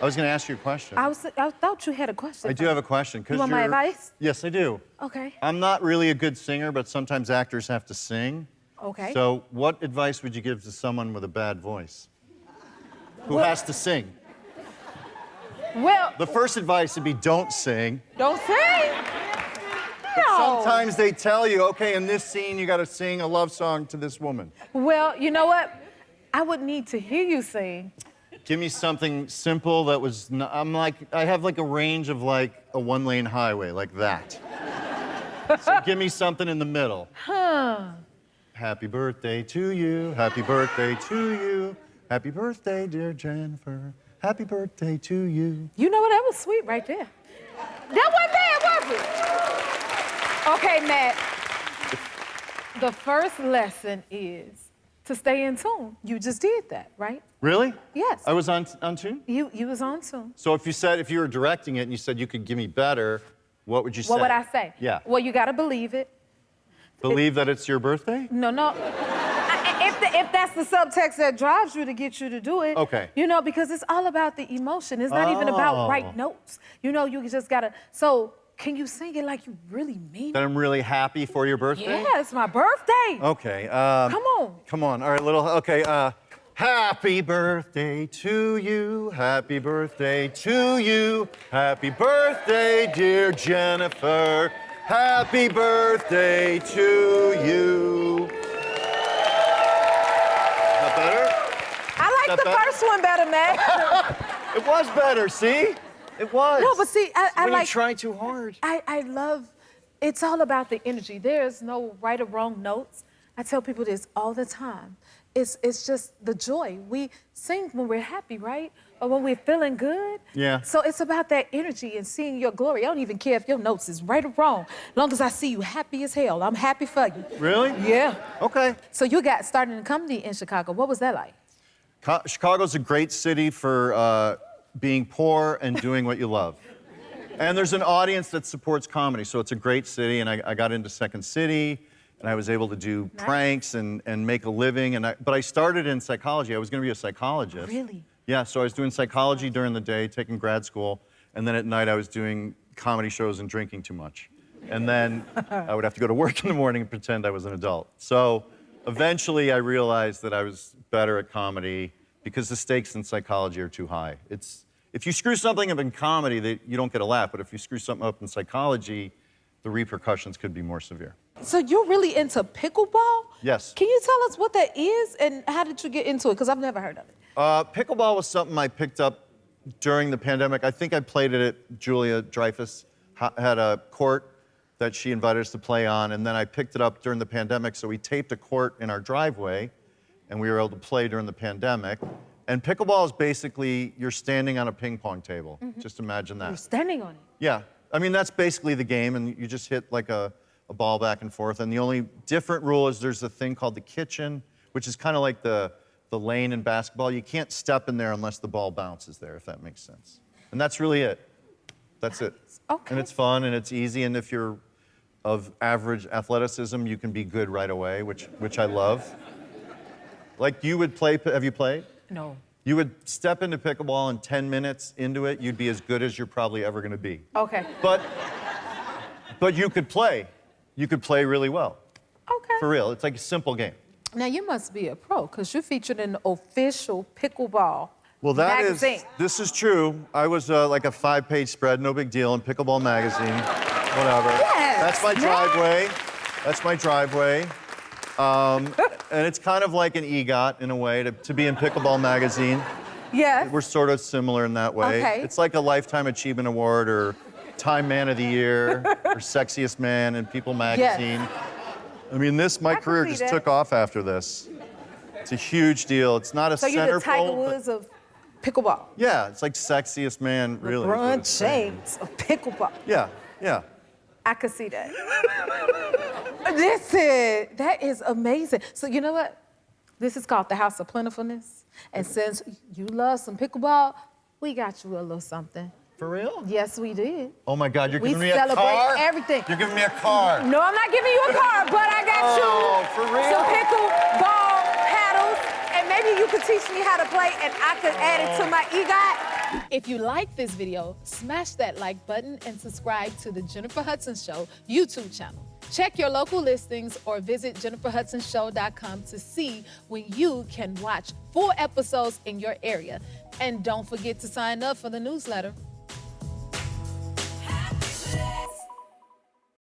I was going to ask you a question. I thought you had a question. I do have a question. You want my advice? Yes, I do. Okay. I'm not really a good singer, but sometimes actors have to sing. Okay. So what advice would you give to someone with a bad voice who has to sing? Well, The first advice would be don't sing. don't sing. But No. sometimes they tell you, okay, in this scene, you got to sing a love song to this woman. Well, you know what? I would need to hear you sing. Give me something simple that was, I have like a range of like a one-lane highway, like that. So give me something in the middle. Huh. Happy birthday to you, happy birthday to you, happy birthday, dear Jennifer, happy birthday to you. You know what? That was sweet right there. That wasn't bad, was it? Okay, Matt. The first lesson is to stay in tune. You just did that, right? Really? Yes. I was on tune? You was on tune. So if you were directing it and you said you could give me better, what would you say? What would I say? Yeah. Well, you got to believe it. Believe that it's your birthday? No. If that's the subtext that drives you to get you to do it, Okay. You know, because it's all about the emotion. It's not even about right notes. You know, you just gotta. So, can you sing it like you really mean That it? I'm really happy for your birthday? Yeah, it's my birthday. Okay. Come on. Come on. All right, okay. Happy birthday to you. Happy birthday to you. Happy birthday, dear Jennifer. Happy birthday to you. Is that better? I like the better? first one better, Matt. It was better, see? It was. No, but see, I when like. you try too hard. I love. It's all about the energy. There's no right or wrong notes. I tell people this all the time. It's just the joy. We sing when we're happy, right? Or when we're feeling good. Yeah. So it's about that energy and seeing your glory. I don't even care if your notes is right or wrong. As long as I see you happy as hell, I'm happy for you. Really? Yeah. Okay. So you got started in comedy in Chicago. What was that like? Chicago's a great city for being poor and doing what you love. And there's an audience that supports comedy, so it's a great city. And I got into Second City, and I was able to do pranks and make a living. But I started in psychology. I was going to be a psychologist. Really? Yeah, so I was doing psychology during the day, taking grad school, and then at night I was doing comedy shows and drinking too much. And then I would have to go to work in the morning and pretend I was an adult. So eventually I realized that I was better at comedy because the stakes in psychology are too high. If you screw something up in comedy, you don't get a laugh, but if you screw something up in psychology, the repercussions could be more severe. So you're really into pickleball? Yes. Can you tell us what that is and how did you get into it? Because I've never heard of it. Pickleball was something I picked up during the pandemic. I think I played it at Julia Dreyfus, had a court that she invited us to play on, and then I picked it up during the pandemic, so we taped a court in our driveway, and we were able to play during the pandemic. And pickleball is basically, you're standing on a ping pong table. Just imagine that. You're standing on it. Yeah, I mean, that's basically the game, and you just hit like a ball back and forth, and the only different rule is there's a thing called the kitchen, which is kind of like the lane in basketball. You can't step in there unless the ball bounces there, if that makes sense. And that's really it. That's it. Okay. And it's fun and it's easy, and if you're of average athleticism, you can be good right away, which I love. Like you would play, have you played? No. You would step into pickleball and 10 minutes into it, you'd be as good as you're probably ever gonna be. Okay. But you could play. You could play really well. Okay. For real, it's like a simple game. Now you must be a pro because you featured in the official pickleball Well, magazine. this is true. I was like a 5-page spread, no big deal, in Pickleball magazine, whatever. Yes, That's my driveway. That's my driveway. And it's kind of like an EGOT in a way to be in Pickleball magazine. Yes. We're sort of similar in that way. Okay. It's like a Lifetime Achievement Award or Time Man of the Year or Sexiest Man in People magazine. Yes. I mean, my career see just that. took off after this. It's a huge deal. It's not a So you're the centerfold. Tiger Woods of pickleball. Yeah, it's like Sexiest Man, really. is what LeBron it's saying. James of pickleball. Yeah. I could see that. Listen, that is amazing. So you know what? This is called the House of Plentifulness. And since you love some pickleball, we got you a little something. For real? Yes, we did. Oh my God, you're We giving me a celebrate car? everything. You're giving me a car. No, I'm not giving you a car, but I got Oh, you for real? some pickleball paddles, and maybe you could teach me how to play, and I could add it to my EGOT. If you like this video, smash that like button and subscribe to the Jennifer Hudson Show YouTube channel. Check your local listings or visit JenniferHudsonShow.com to see when you can watch full episodes in your area. And don't forget to sign up for the newsletter.